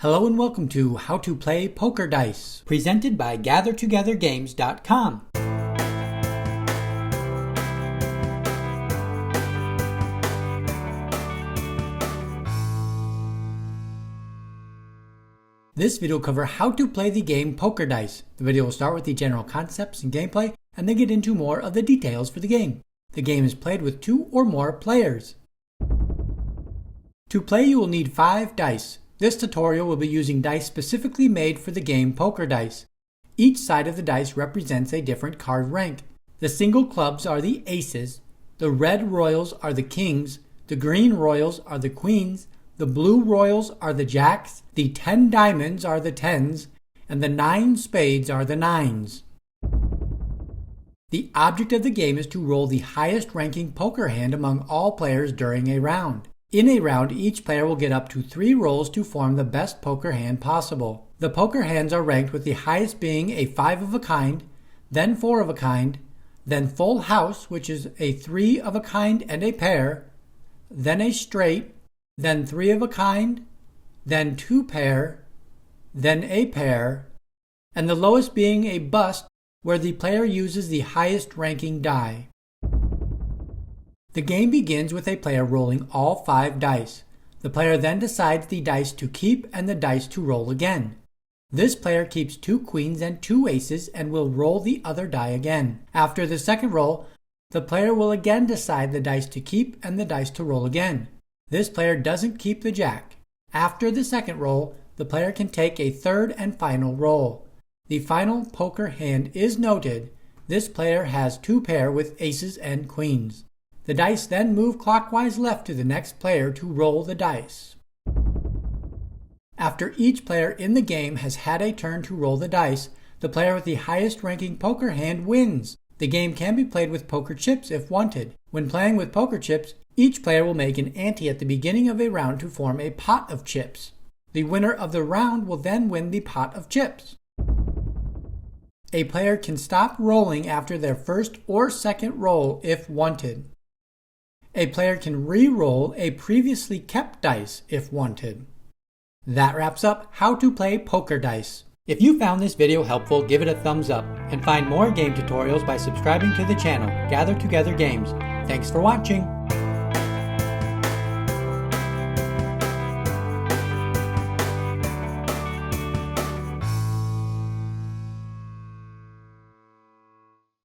Hello and welcome to How to Play Poker Dice, presented by GatherTogetherGames.com. This video will cover how to play the game Poker Dice. The video will start with the general concepts and gameplay, and then get into more of the details for the game. The game is played with 2 or more players. To play, you will need 5 dice. This tutorial will be using dice specifically made for the game Poker Dice. Each side of the dice represents a different card rank. The single clubs are the aces, the red royals are the kings, the green royals are the queens, the blue royals are the jacks, the 10 diamonds are the tens, and the 9 spades are the nines. The object of the game is to roll the highest ranking poker hand among all players during a round. In a round, each player will get up to 3 rolls to form the best poker hand possible. The poker hands are ranked with the highest being a 5 of a kind, then 4 of a kind, then full house, which is a 3 of a kind and a pair, then a straight, then 3 of a kind, then 2 pair, then a pair, and the lowest being a bust, where the player uses the highest ranking die. The game begins with a player rolling all 5 dice. The player then decides the dice to keep and the dice to roll again. This player keeps 2 queens and 2 aces and will roll the other die again. After the second roll, the player will again decide the dice to keep and the dice to roll again. This player doesn't keep the jack. After the second roll, the player can take a third and final roll. The final poker hand is noted. This player has 2 pair with aces and queens. The dice then move clockwise left to the next player to roll the dice. After each player in the game has had a turn to roll the dice, the player with the highest ranking poker hand wins. The game can be played with poker chips if wanted. When playing with poker chips, each player will make an ante at the beginning of a round to form a pot of chips. The winner of the round will then win the pot of chips. A player can stop rolling after their first or second roll if wanted. A player can re-roll a previously kept dice if wanted. That wraps up How to Play Poker Dice. If you found this video helpful, give it a thumbs up, and find more game tutorials by subscribing to the channel, Gather Together Games. Thanks for watching!